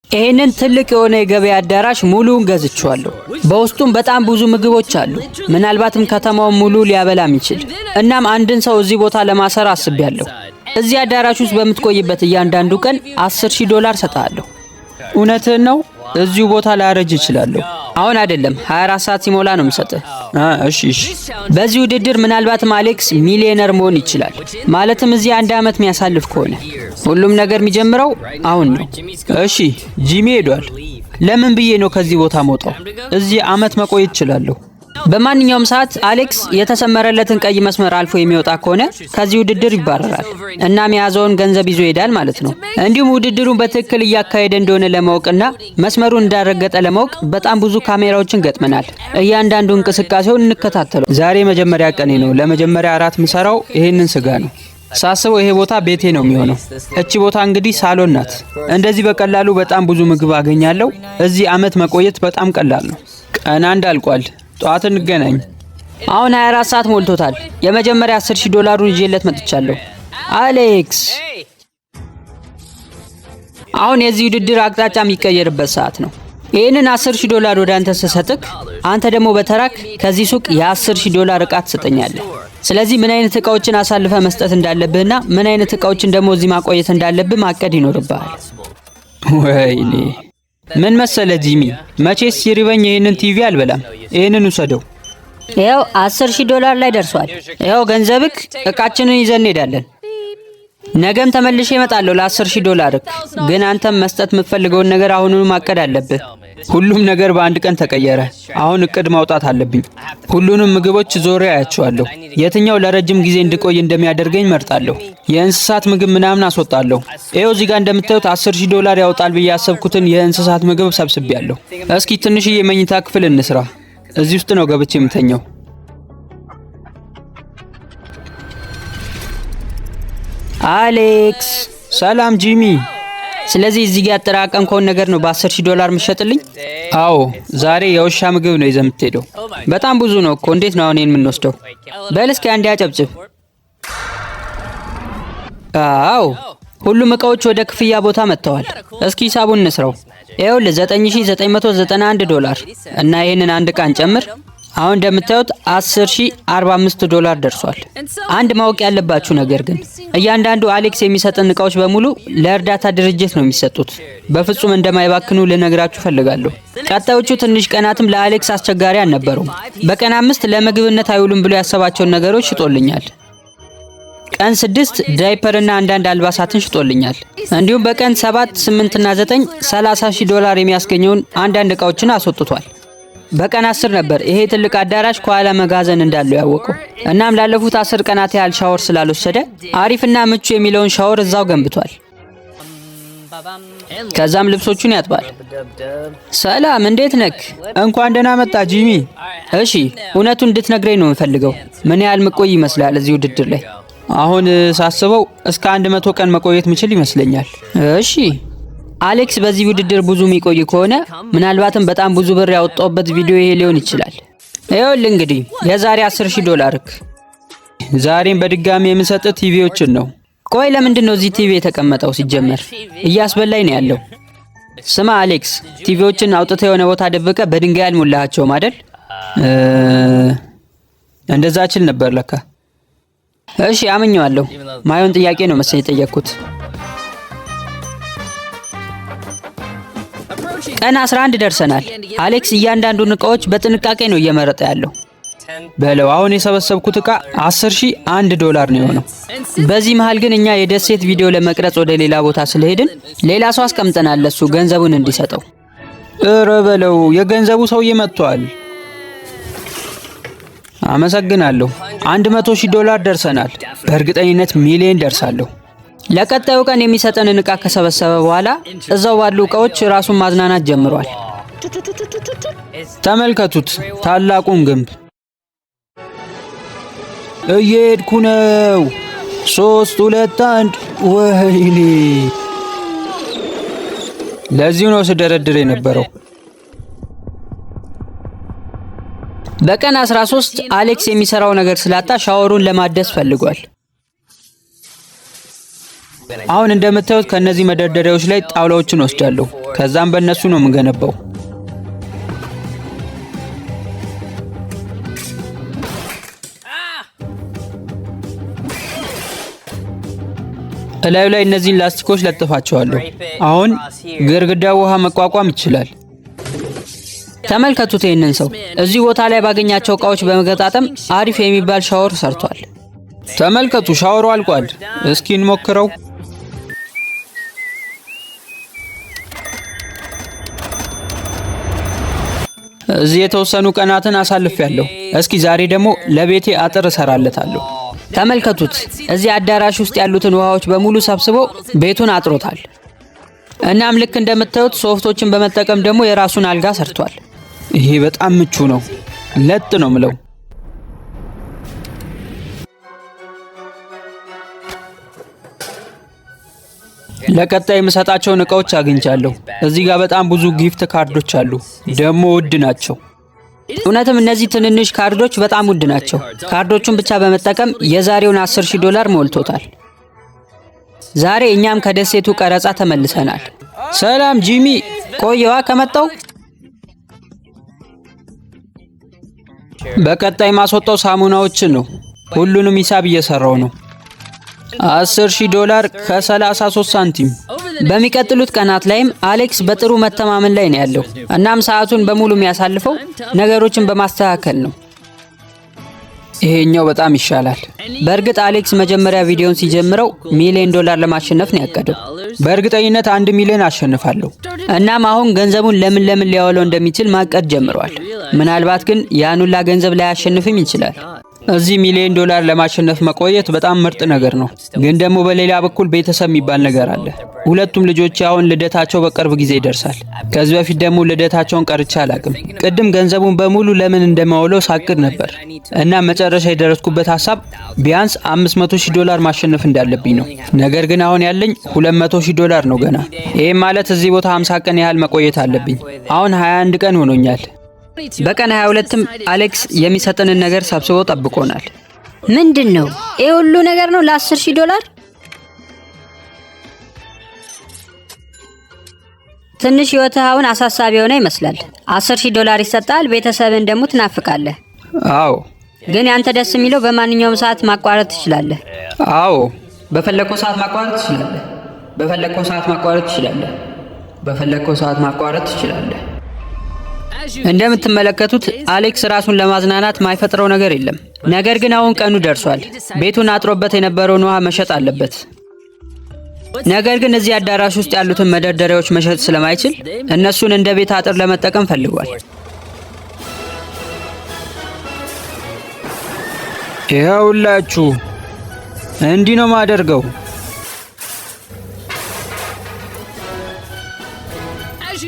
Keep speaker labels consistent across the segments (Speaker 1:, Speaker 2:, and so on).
Speaker 1: ይሄንን ትልቅ የሆነ የገበያ አዳራሽ ሙሉውን ገዝቼዋለሁ። በውስጡም በጣም ብዙ ምግቦች አሉ፣ ምናልባትም ከተማውን ሙሉ ሊያበላም ይችል። እናም አንድን ሰው እዚህ ቦታ ለማሰር አስቤያለሁ። እዚህ አዳራሽ ውስጥ በምትቆይበት እያንዳንዱ ቀን $10,000 ሰጣለሁ። እውነትህን ነው? እዚሁ ቦታ ላረጅ እችላለሁ። አሁን አይደለም፣ 24 ሰዓት ሲሞላ ነው የምሰጥህ። እሺ። በዚህ ውድድር ምናልባትም አሌክስ ሚሊዮነር መሆን ይችላል። ማለትም እዚህ 1 ዓመት የሚያሳልፍ ከሆነ። ሁሉም ነገር የሚጀምረው አሁን ነው። እሺ፣ ጂሚ ሄዷል። ለምን ብዬ ነው ከዚህ ቦታ መውጣው? እዚህ ዓመት መቆየት እችላለሁ። በማንኛውም ሰዓት አሌክስ የተሰመረለትን ቀይ መስመር አልፎ የሚወጣ ከሆነ ከዚህ ውድድር ይባረራል። እናም የያዘውን ገንዘብ ይዞ ይሄዳል ማለት ነው። እንዲሁም ውድድሩን በትክክል እያካሄደ እንደሆነ ለማወቅና መስመሩን እንዳረገጠ ለማወቅ በጣም ብዙ ካሜራዎችን ገጥመናል። እያንዳንዱ እንቅስቃሴውን እንከታተለው። ዛሬ መጀመሪያ ቀኔ ነው። ለመጀመሪያ እራት ምሰራው ይሄንን ስጋ ነው። ሳስበው ይሄ ቦታ ቤቴ ነው የሚሆነው። እቺ ቦታ እንግዲህ ሳሎን ናት። እንደዚህ በቀላሉ በጣም ብዙ ምግብ አገኛለሁ። እዚህ ዓመት መቆየት በጣም ቀላል ነው። ቀን 1 አልቋል። ጠዋት እንገናኝ። አሁን 24 ሰዓት ሞልቶታል። የመጀመሪያ $10,000 ይዤለት መጥቻለሁ። አሌክስ፣ አሁን የዚህ ውድድር አቅጣጫ የሚቀየርበት ሰዓት ነው። ይህንን $10,000 ወደ አንተ ስሰጥክ፣ አንተ ደግሞ በተራክ ከዚህ ሱቅ የ$10,000 ዕቃ ትሰጠኛለህ። ስለዚህ ምን አይነት ዕቃዎችን አሳልፈ መስጠት እንዳለብህና ምን አይነት ዕቃዎችን ደግሞ እዚህ ማቆየት እንዳለብህ ማቀድ ይኖርብሃል። ወይኔ ምን መሰለ ጂሚ፣ መቼስ ሲሪበኝ ይሄንን ቲቪ አልበላም። ይሄንን ውሰደው። ይሄው $10,000 ላይ ደርሷል። ይሄው ገንዘብክ፣ ዕቃችንን ይዘን እንሄዳለን። ነገም ተመልሼ እመጣለሁ ለ$10,000። ግን አንተም መስጠት የምትፈልገውን ነገር አሁኑኑ ማቀድ አለብህ። ሁሉም ነገር በአንድ ቀን ተቀየረ። አሁን እቅድ ማውጣት አለብኝ። ሁሉንም ምግቦች ዞሬ አያቸዋለሁ። የትኛው ለረጅም ጊዜ እንድቆይ እንደሚያደርገኝ መርጣለሁ። የእንስሳት ምግብ ምናምን አስወጣለሁ። ይሄው እዚህ ጋር እንደምታዩት $10,000 ያወጣል ብዬ ያሰብኩትን የእንስሳት ምግብ ሰብስቤያለሁ። እስኪ ትንሽዬ መኝታ ክፍል እንስራ። እዚህ ውስጥ ነው ገብቼ የምተኛው። አሌክስ፣ ሰላም ጂሚ። ስለዚህ እዚህ ጋር ያጠራቀምከውን ነገር ነው በ$10,000 የምትሸጥልኝ? አዎ፣ ዛሬ የውሻ ምግብ ነው ይዘህ የምትሄደው። በጣም ብዙ ነው እኮ። እንዴት ነው አሁን የምንወስደው? በል እስኪ አንዴ አጨብጭብ። አዎ፣ ሁሉም ዕቃዎች ወደ ክፍያ ቦታ መጥተዋል። እስኪ ሂሳቡን እንስራው። ይኸውልህ $9,991 እና ይሄንን አንድ ዕቃን ጨምር። አሁን እንደምታዩት $10,045 ደርሷል። አንድ ማወቅ ያለባችሁ ነገር ግን እያንዳንዱ አሌክስ የሚሰጠን ዕቃዎች በሙሉ ለእርዳታ ድርጅት ነው የሚሰጡት። በፍጹም እንደማይባክኑ ልነግራችሁ ፈልጋለሁ። ቀጣዮቹ ትንሽ ቀናትም ለአሌክስ አስቸጋሪ አልነበሩም። በቀን 5 ለምግብነት አይውሉም ብሎ ያሰባቸውን ነገሮች ሽጦልኛል። ቀን 6 ዳይፐርና አንዳንድ አልባሳትን ሽጦልኛል። እንዲሁም በቀን 7፣ 8 እና 9 $30,000 የሚያስገኘውን አንዳንድ ዕቃዎችን አስወጥቷል። በቀን 10 ነበር ይሄ ትልቅ አዳራሽ ከኋላ መጋዘን እንዳለው ያወቀው። እናም ላለፉት 10 ቀናት ያህል ሻወር ስላልወሰደ አሪፍና ምቹ የሚለውን ሻወር እዛው ገንብቷል። ከዛም ልብሶቹን ያጥባል። ሰላም፣ እንዴት ነክ? እንኳን ደህና መጣ ጂሚ። እሺ፣ እውነቱን እንድትነግረኝ ነው የምፈልገው። ምን ያህል መቆይ ይመስላል እዚህ ውድድር ላይ? አሁን ሳስበው እስከ 100 ቀን መቆየት ምችል ይመስለኛል። እሺ አሌክስ፣ በዚህ ውድድር ብዙ የሚቆይ ከሆነ ምናልባትም በጣም ብዙ ብር ያወጣውበት ቪዲዮ ይሄ ሊሆን ይችላል። ይኸውልህ እንግዲህ የዛሬ $10,000 ዛሬም በድጋሚ የምሰጥ ቲቪዎችን ነው። ቆይ ለምንድን ነው እዚህ ቲቪ የተቀመጠው? ሲጀመር እያስበላኝ ነው ያለው። ስማ አሌክስ፣ ቲቪዎችን አውጥተህ የሆነ ቦታ ደብቀ በድንጋይ አልሞላሃቸውም አይደል? እንደዛ እችል ነበር ለካ። እሺ አምኜዋለሁ። ማየውን ጥያቄ ነው መሰለኝ የጠየቅኩት። ቀን 11 ደርሰናል። አሌክስ እያንዳንዱን ዕቃዎች በጥንቃቄ ነው እየመረጠ ያለው። በለው አሁን የሰበሰብኩት ዕቃ $10,001 ነው የሆነው። በዚህ መሃል ግን እኛ የደሴት ቪዲዮ ለመቅረጽ ወደ ሌላ ቦታ ስለሄድን ሌላ ሰው አስቀምጠናል ለሱ ገንዘቡን እንዲሰጠው። እረ በለው የገንዘቡ ሰውዬ መጥቷል። አመሰግናለሁ። $100,000 ደርሰናል። በእርግጠኝነት ሚሊዮን ደርሳለሁ። ለቀጣዩ ቀን የሚሰጠንን ዕቃ ከሰበሰበ በኋላ እዛው ባሉ ዕቃዎች ራሱን ማዝናናት ጀምሯል። ተመልከቱት ታላቁን ግንብ። እየሄድኩ ነው። 3፣ 2፣ 1 ወይኔ! ለዚሁ ነው ስደረድር የነበረው። በቀን 13 አሌክስ የሚሰራው ነገር ስላጣ ሻወሩን ለማደስ ፈልጓል። አሁን እንደምታዩት ከነዚህ መደርደሪያዎች ላይ ጣውላዎችን ወስዳለሁ። ከዛም በእነሱ ነው የምገነባው። እላዩ ላይ እነዚህን ላስቲኮች ለጥፋቸዋለሁ። አሁን ግድግዳው ውሃ መቋቋም ይችላል። ተመልከቱት ይህንን ሰው እዚህ ቦታ ላይ ባገኛቸው እቃዎች በመገጣጠም አሪፍ የሚባል ሻወር ሰርቷል። ተመልከቱ፣ ሻወሩ አልቋል። እስኪ እንሞክረው። እዚህ የተወሰኑ ቀናትን አሳልፌያለሁ። እስኪ ዛሬ ደግሞ ለቤቴ አጥር እሰራለታለሁ። ተመልከቱት፣ እዚህ አዳራሽ ውስጥ ያሉትን ውሃዎች በሙሉ ሰብስቦ ቤቱን አጥሮታል። እናም ልክ እንደምታዩት ሶፍቶችን በመጠቀም ደግሞ የራሱን አልጋ ሰርቷል። ይሄ በጣም ምቹ ነው። ለጥ ነው ምለው። ለቀጣይ የምሰጣቸውን እቃዎች አግኝቻለሁ። እዚህ ጋር በጣም ብዙ ጊፍት ካርዶች አሉ። ደግሞ ውድ ናቸው። እውነትም እነዚህ ትንንሽ ካርዶች በጣም ውድ ናቸው። ካርዶቹን ብቻ በመጠቀም የዛሬውን $10,000 ሞልቶታል። ዛሬ እኛም ከደሴቱ ቀረጻ ተመልሰናል። ሰላም ጂሚ፣ ቆየዋ ከመጣው። በቀጣይ ማስወጣው ሳሙናዎችን ነው። ሁሉንም ሂሳብ እየሰራው ነው። $10,000 ከ33 ሳንቲም። በሚቀጥሉት ቀናት ላይም አሌክስ በጥሩ መተማመን ላይ ነው ያለው። እናም ሰዓቱን በሙሉ የሚያሳልፈው ነገሮችን በማስተካከል ነው። ይሄኛው በጣም ይሻላል። በእርግጥ አሌክስ መጀመሪያ ቪዲዮን ሲጀምረው $1 ሚሊዮን ለማሸነፍ ነው ያቀደው። በእርግጠኝነት 1 ሚሊዮን አሸንፋለሁ። እናም አሁን ገንዘቡን ለምን ሊያወለው እንደሚችል ማቀድ ጀምሯል። ምናልባት ግን ያን ሁላ ገንዘብ ላይ ያሸንፍም ይችላል። እዚህ $1 ሚሊዮን ለማሸነፍ መቆየት በጣም ምርጥ ነገር ነው። ግን ደግሞ በሌላ በኩል ቤተሰብ የሚባል ነገር አለ። ሁለቱም ልጆች አሁን ልደታቸው በቅርብ ጊዜ ይደርሳል። ከዚህ በፊት ደግሞ ልደታቸውን ቀርቼ አላቅም። ቅድም ገንዘቡን በሙሉ ለምን እንደማውለው ሳቅድ ነበር እና መጨረሻ የደረስኩበት ሀሳብ ቢያንስ $500,000 ማሸነፍ እንዳለብኝ ነው። ነገር ግን አሁን ያለኝ $200,000 ነው ገና። ይሄም ማለት እዚህ ቦታ 50 ቀን ያህል መቆየት አለብኝ። አሁን 21 ቀን ሆኖኛል። በቀን 22ም አሌክስ የሚሰጥንን ነገር ሰብስቦ ጠብቆናል።
Speaker 2: ምንድነው? ይሄ ሁሉ ነገር ነው ለ$10,000? ትንሽ ህይወትህ አሁን አሳሳቢ ሆነ ይመስላል። $10,000 ይሰጣል፣ ቤተሰብን ደግሞ ትናፍቃለህ።
Speaker 1: አዎ፣
Speaker 2: ግን ያንተ ደስ የሚለው በማንኛውም ሰዓት ማቋረጥ ትችላለህ።
Speaker 1: አዎ፣ በፈለከው ሰዓት ማቋረጥ ትችላለህ። በፈለከው ሰዓት ማቋረጥ ትችላለህ። በፈለከው ሰዓት ማቋረጥ ትችላለህ። እንደምትመለከቱት አሌክስ ራሱን ለማዝናናት ማይፈጥረው ነገር የለም። ነገር ግን አሁን ቀኑ ደርሷል። ቤቱን አጥሮበት የነበረውን ውሃ መሸጥ አለበት። ነገር ግን እዚህ አዳራሽ ውስጥ ያሉትን መደርደሪያዎች መሸጥ ስለማይችል እነሱን እንደ ቤት አጥር ለመጠቀም ፈልጓል። ይኸውላችሁ እንዲህ ነው ማደርገው።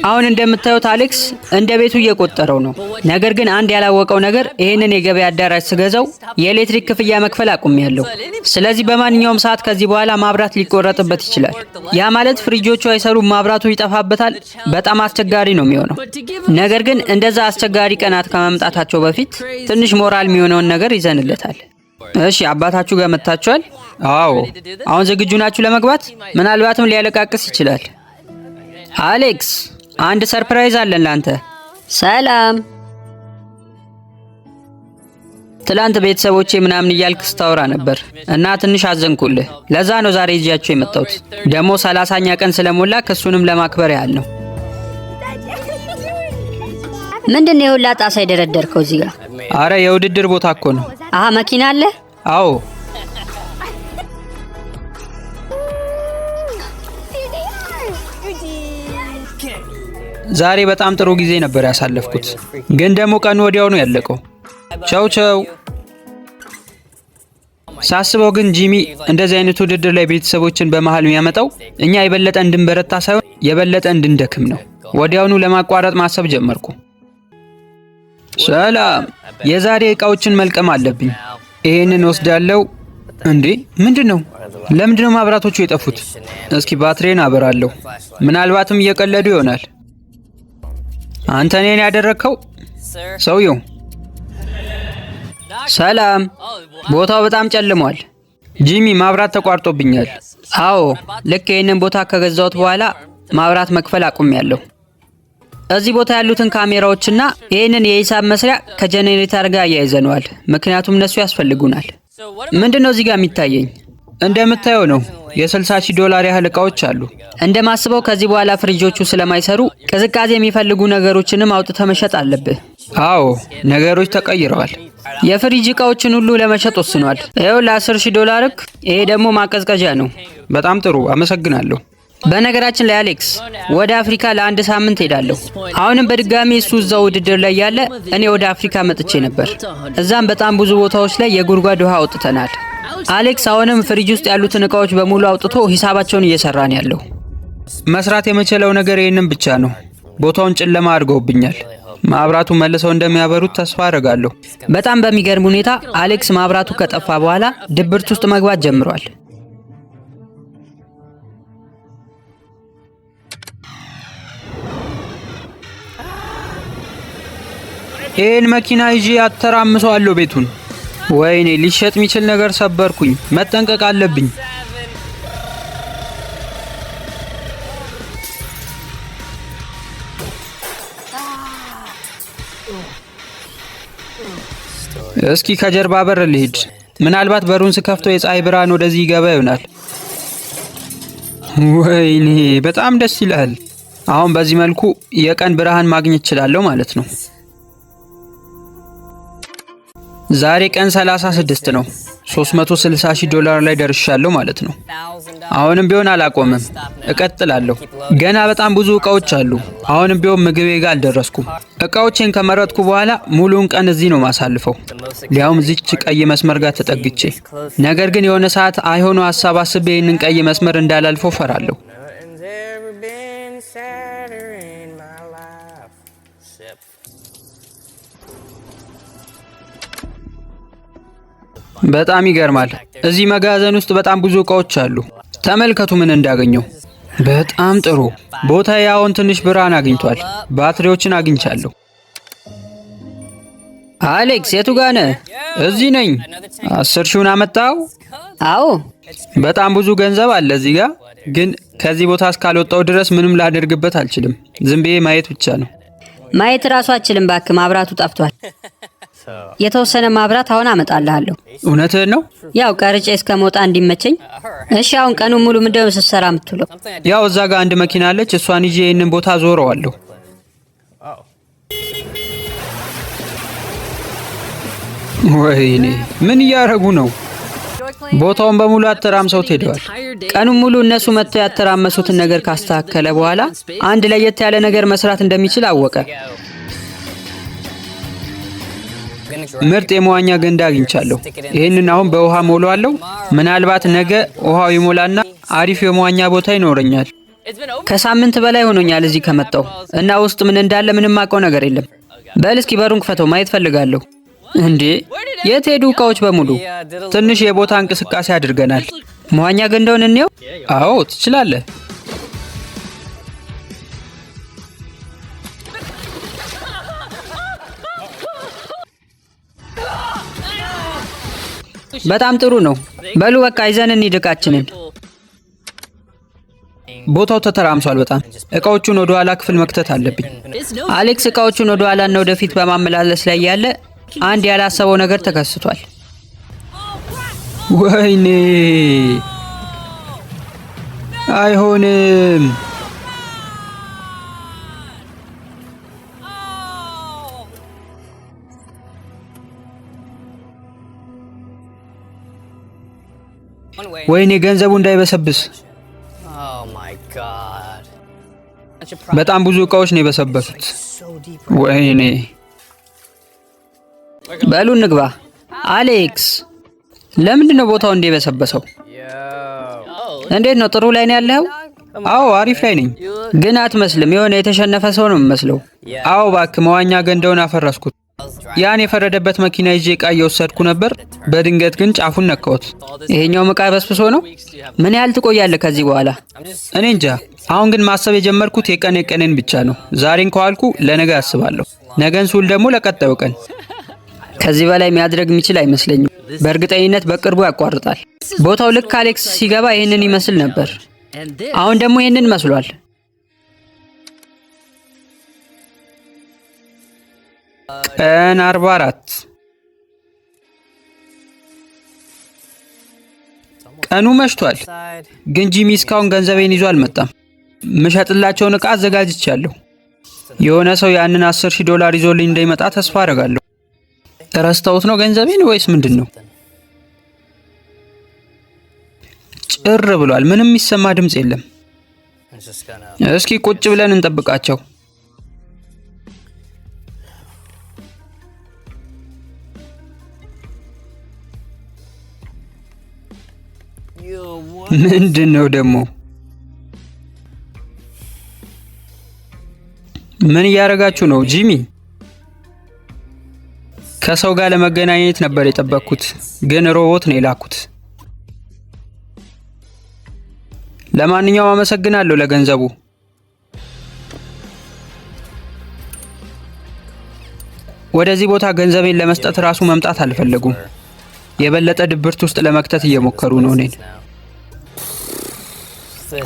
Speaker 1: አሁን እንደምታዩት አሌክስ እንደ ቤቱ እየቆጠረው ነው። ነገር ግን አንድ ያላወቀው ነገር ይሄንን የገበያ አዳራሽ ስገዛው የኤሌክትሪክ ክፍያ መክፈል አቁሜያለሁ። ስለዚህ በማንኛውም ሰዓት ከዚህ በኋላ ማብራት ሊቆረጥበት ይችላል። ያ ማለት ፍሪጆቹ አይሰሩም፣ ማብራቱ ይጠፋበታል። በጣም አስቸጋሪ ነው የሚሆነው። ነገር ግን እንደዛ አስቸጋሪ ቀናት ከመምጣታቸው በፊት ትንሽ ሞራል የሚሆነውን ነገር ይዘንለታል። እሺ፣ አባታችሁ ጋር መጥታችኋል? አዎ። አሁን ዝግጁ ናችሁ ለመግባት? ምናልባትም ሊያለቃቅስ ይችላል። አሌክስ፣ አንድ ሰርፕራይዝ አለን ላንተ።
Speaker 2: ሰላም።
Speaker 1: ትላንት ቤተሰቦቼ ምናምን እያልክ ስታወራ ነበር እና ትንሽ አዘንኩልህ። ለዛ ነው ዛሬ ይዣቸው የመጣሁት። ደግሞ 30ኛ ቀን ስለሞላ ከሱንም ለማክበር ያህል ነው።
Speaker 2: ምንድነው የሁላ ጣሳ የደረደርከው እዚህ ጋር?
Speaker 1: አረ የውድድር ቦታ እኮ ነው።
Speaker 2: አሃ፣ መኪና አለ?
Speaker 1: አዎ። ዛሬ በጣም ጥሩ ጊዜ ነበር ያሳለፍኩት፣ ግን ደግሞ ቀኑ ወዲያው ነው ያለቀው። ቻው ቻው። ሳስበው ግን ጂሚ እንደዚህ አይነት ውድድር ላይ ቤተሰቦችን በመሃል የሚያመጣው እኛ የበለጠ እንድንበረታ ሳይሆን የበለጠ እንድንደክም ነው። ወዲያውኑ ለማቋረጥ ማሰብ ጀመርኩ። ሰላም፣ የዛሬ እቃዎችን መልቀም አለብኝ። ይሄንን ወስዳለው። እንዴ ምንድነው? ለምንድነው ማብራቶቹ የጠፉት? እስኪ ባትሪን አበራለሁ። ምናልባትም እየቀለዱ ይሆናል። አንተ ነህ ያደረከው? ሰውየው ሰላም። ቦታው በጣም ጨልሟል። ጂሚ ማብራት ተቋርጦብኛል። አዎ ልክ ይህንን ቦታ ከገዛሁት በኋላ ማብራት መክፈል አቁሜያለሁ። እዚህ ቦታ ያሉትን ካሜራዎችና ይህንን የሂሳብ መስሪያ ከጄኔሬተር ጋር አያይዘነዋል፣ ምክንያቱም እነሱ ያስፈልጉናል። ምንድነው እዚህ ጋር የሚታየኝ? እንደምታየው ነው $60,000 ያህል እቃዎች አሉ። እንደማስበው ከዚህ በኋላ ፍሪጆቹ ስለማይሰሩ ቅዝቃዜ የሚፈልጉ ነገሮችንም አውጥተህ መሸጥ አለብህ። አዎ ነገሮች ተቀይረዋል። የፍሪጅ እቃዎችን ሁሉ ለመሸጥ ወስኗል። ይኸው $10,000። ይሄ ደግሞ ማቀዝቀዣ ነው። በጣም ጥሩ አመሰግናለሁ። በነገራችን ላይ አሌክስ ወደ አፍሪካ ለ1 ሳምንት ሄዳለሁ። አሁንም በድጋሚ እሱ እዛው ውድድር ላይ ያለ እኔ ወደ አፍሪካ መጥቼ ነበር። እዛም በጣም ብዙ ቦታዎች ላይ የጉድጓድ ውሃ አውጥተናል። አሌክስ አሁንም ፍሪጅ ውስጥ ያሉትን እቃዎች በሙሉ አውጥቶ ሂሳባቸውን እየሰራ ነው ያለው። መስራት የምችለው ነገር ይህንን ብቻ ነው። ቦታውን ጨለማ አድርገውብኛል። ማብራቱ መልሰው እንደሚያበሩት ተስፋ አደርጋለሁ። በጣም በሚገርም ሁኔታ አሌክስ ማብራቱ ከጠፋ በኋላ ድብርት ውስጥ መግባት ጀምሯል። ይህን መኪና ይዤ አተራምሰዋለሁ ቤቱን። ወይኔ ሊሸጥ የሚችል ነገር ሰበርኩኝ። መጠንቀቅ አለብኝ። እስኪ ከጀርባ በር ልሂድ። ምናልባት በሩን ስከፍተው የፀሐይ ብርሃን ወደዚህ ይገባ ይሆናል። ወይኔ በጣም ደስ ይላል። አሁን በዚህ መልኩ የቀን ብርሃን ማግኘት እችላለሁ ማለት ነው። ዛሬ ቀን 36 ነው። $360,000 ላይ ደርሻለሁ ማለት ነው። አሁንም ቢሆን አላቆምም፣ እቀጥላለሁ። ገና በጣም ብዙ እቃዎች አሉ። አሁንም ቢሆን ምግቤ ጋር አልደረስኩም። እቃዎቼን ከመረጥኩ በኋላ ሙሉውን ቀን እዚህ ነው ማሳልፈው፣ ሊያውም እዚች ቀይ መስመር ጋር ተጠግቼ። ነገር ግን የሆነ ሰዓት አይሆኑ ሀሳብ አስቤ ይህንን ቀይ መስመር እንዳላልፈው ፈራለሁ። በጣም ይገርማል። እዚህ መጋዘን ውስጥ በጣም ብዙ እቃዎች አሉ። ተመልከቱ ምን እንዳገኘው። በጣም ጥሩ ቦታ። ያውን ትንሽ ብርሃን አግኝቷል። ባትሪዎችን አግኝቻለሁ። አሌክስ የቱ ጋር ነህ? እዚህ ነኝ። 10,000 አመጣው?
Speaker 2: አዎ።
Speaker 1: በጣም ብዙ ገንዘብ አለ እዚህ ጋር፣ ግን ከዚህ ቦታ እስካልወጣው ድረስ ምንም ላደርግበት አልችልም። ዝም ብዬ ማየት ብቻ ነው።
Speaker 2: ማየት ራሱ አልችልም ባክህ፣ ማብራቱ ጠፍቷል። የተወሰነ ማብራት አሁን አመጣልሃለሁ።
Speaker 1: እውነትህን ነው?
Speaker 2: ያው ቀርጬ እስከመውጣ እንዲመቸኝ። እሺ አሁን ቀኑን ሙሉ ምንድነው ስትሰራ የምትውለው?
Speaker 1: ያው እዛ ጋር አንድ መኪና አለች፣ እሷን ይዤ ይህንን ቦታ ዞረዋለሁ። ወይኔ ምን እያደረጉ ነው? ቦታውን በሙሉ አተራምሰው ሄደዋል። ቀኑን ሙሉ እነሱ መጥተው ያተራመሱትን ነገር ካስተካከለ በኋላ አንድ ለየት ያለ ነገር መስራት እንደሚችል አወቀ። ምርጥ የመዋኛ ገንዳ አግኝቻለሁ። ይህንን አሁን በውሃ ሞላዋለሁ። ምናልባት ነገ ውሃው ይሞላና አሪፍ የመዋኛ ቦታ ይኖረኛል። ከሳምንት በላይ ሆኖኛል እዚህ ከመጣሁ እና ውስጥ ምን እንዳለ ምንም አውቀው ነገር የለም። በል እስኪ በሩን ክፈተው፣ ማየት ፈልጋለሁ። እንዴ የት ሄዱ እቃዎች በሙሉ? ትንሽ የቦታ እንቅስቃሴ አድርገናል። መዋኛ ገንዳውን እንየው። አዎ ትችላለህ። በጣም ጥሩ ነው። በሉ በቃ ይዘን እንሂድ እቃችንን። ቦታው ተተራምሷል በጣም። እቃዎቹን ወደ ኋላ ክፍል መክተት አለብኝ። አሌክስ እቃዎቹን ወደ ኋላና ወደፊት በማመላለስ ላይ ያለ አንድ ያላሰበው ነገር ተከስቷል። ወይኔ አይሆንም። ወይኔ ገንዘቡ እንዳይበሰብስ። በጣም ብዙ እቃዎች ነው የበሰበሱት። ወይኔ በሉ እንግባ። አሌክስ ለምንድን ነው ቦታው እንደበሰበሰው? እንዴት ነው? ጥሩ ላይ ነው ያለው? አዎ አሪፍ ላይ ነኝ። ግን አትመስልም። የሆነ የተሸነፈ ሰው ነው የምመስለው። አዎ እባክህ መዋኛ ገንዳውን አፈረስኩት። ያን የፈረደበት መኪና ይዤ እቃ እየወሰድኩ ነበር። በድንገት ግን ጫፉን ነካሁት። ይሄኛው እቃ በስብሶ ነው። ምን ያህል ትቆያለህ ከዚህ በኋላ? እኔ እንጃ። አሁን ግን ማሰብ የጀመርኩት የቀኔን ብቻ ነው። ዛሬን ከዋልኩ ለነገ አስባለሁ። ነገን ስውል ደግሞ ለቀጣዩ ቀን። ከዚህ በላይ የሚያድረግ የሚችል አይመስለኝም። በእርግጠኝነት በቅርቡ ያቋርጣል። ቦታው ልክ አሌክስ ሲገባ ይህንን ይመስል ነበር። አሁን ደግሞ ይህንን መስሏል። ቀን 44 ቀኑ መሽቷል፣ ግን ጂሚ እስካሁን ገንዘቤን ይዞ አልመጣም። ምሸጥላቸውን ዕቃ አዘጋጅቻለሁ። የሆነ ሰው ያንን $10,000 ይዞልኝ እንደሚመጣ ተስፋ አደርጋለሁ። ረስተውት ነው ገንዘቤን ወይስ ምንድን ነው? ጭር ብሏል። ምንም የሚሰማ ድምፅ የለም። እስኪ ቁጭ ብለን እንጠብቃቸው። ምንድን ነው ደግሞ? ምን እያደረጋችሁ ነው ጂሚ? ከሰው ጋር ለመገናኘት ነበር የጠበቅኩት፣ ግን ሮቦት ነው የላኩት። ለማንኛውም አመሰግናለሁ ለገንዘቡ። ወደዚህ ቦታ ገንዘቤን ለመስጠት ራሱ መምጣት አልፈለጉም። የበለጠ ድብርት ውስጥ ለመክተት እየሞከሩ ነው እኔን።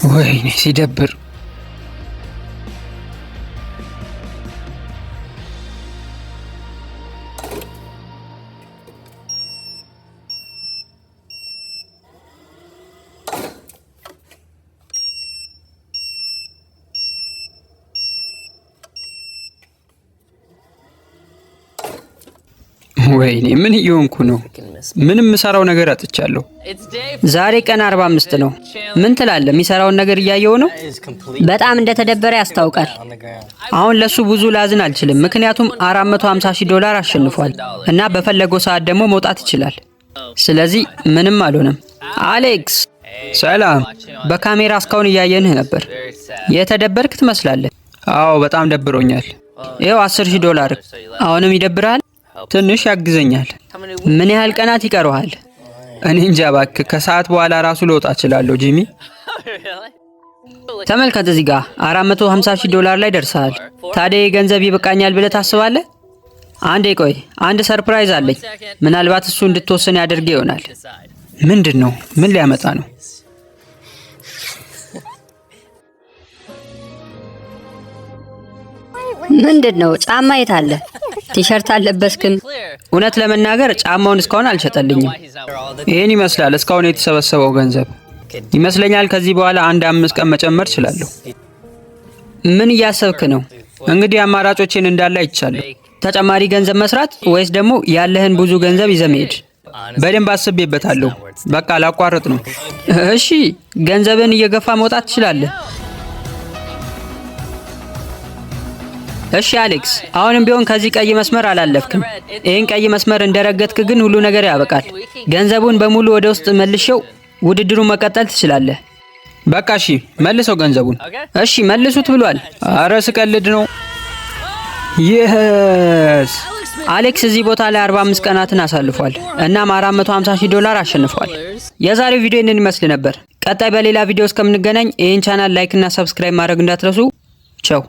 Speaker 1: ወይኔ ሲደብር። ወይኔ ምን እየሆንኩ ነው? ምንም የምሰራው ነገር አጥቻለሁ።
Speaker 2: ዛሬ ቀን 45 ነው። ምን ትላለህ? የሚሰራውን ነገር እያየው ነው። በጣም እንደተደበረ ያስታውቃል።
Speaker 1: አሁን ለሱ ብዙ ላዝን አልችልም፣ ምክንያቱም $450,000 አሸንፏል እና በፈለገው ሰዓት ደግሞ መውጣት ይችላል። ስለዚህ ምንም አልሆነም። አሌክስ ሰላም። በካሜራ እስካሁን እያየንህ ነበር። የተደበርክ ትመስላለህ። አዎ በጣም ደብሮኛል። ይኸው $10,000። አሁንም ይደብራል? ትንሽ ያግዘኛል። ምን ያህል ቀናት ይቀረዋል? እኔ እንጃ እባክህ። ከሰዓት በኋላ ራሱ ልወጣ እችላለሁ ጂሚ። ተመልከት እዚህ ጋር $450,000 ላይ ደርሰሃል። ታዲያ የገንዘብ ይበቃኛል ብለህ ታስባለህ? አንዴ ቆይ፣ አንድ ሰርፕራይዝ አለኝ። ምናልባት እሱ እንድትወስን ያደርግ ይሆናል። ምንድን ነው? ምን ሊያመጣ ነው?
Speaker 2: ምንድን ነው? ጫማ የት አለ? ቲሸርት አልለበስክም?
Speaker 1: እውነት ለመናገር ጫማውን እስካሁን አልሸጠልኝም። ይህን ይመስላል እስካሁን የተሰበሰበው ገንዘብ ይመስለኛል። ከዚህ በኋላ 5 ቀን መጨመር እችላለሁ። ምን እያሰብክ ነው? እንግዲህ አማራጮችን እንዳለ አይቻለሁ። ተጨማሪ ገንዘብ መስራት ወይስ ደግሞ ያለህን ብዙ ገንዘብ ይዘህ መሄድ? በደንብ አስቤበታለሁ። በቃ ላቋርጥ ነው። እሺ፣ ገንዘብን እየገፋ መውጣት ትችላለህ። እሺ አሌክስ፣ አሁንም ቢሆን ከዚህ ቀይ መስመር አላለፍክም። ይህን ቀይ መስመር እንደረገጥክ ግን ሁሉ ነገር ያበቃል። ገንዘቡን በሙሉ ወደ ውስጥ መልሼው ውድድሩን መቀጠል ትችላለህ። በቃ እሺ፣ መልሰው ገንዘቡን። እሺ መልሱት ብሏል። አረ ስቀልድ ነው። የስ አሌክስ እዚህ ቦታ ላይ 45 ቀናትን አሳልፏል። እናም $450,000 አሸንፏል። የዛሬው ቪዲዮ ይህንን ይመስል ነበር። ቀጣይ በሌላ ቪዲዮ እስከምንገናኝ ይህን ቻናል ላይክ እና ሰብስክራይብ ማድረግ እንዳትረሱ። ቻው።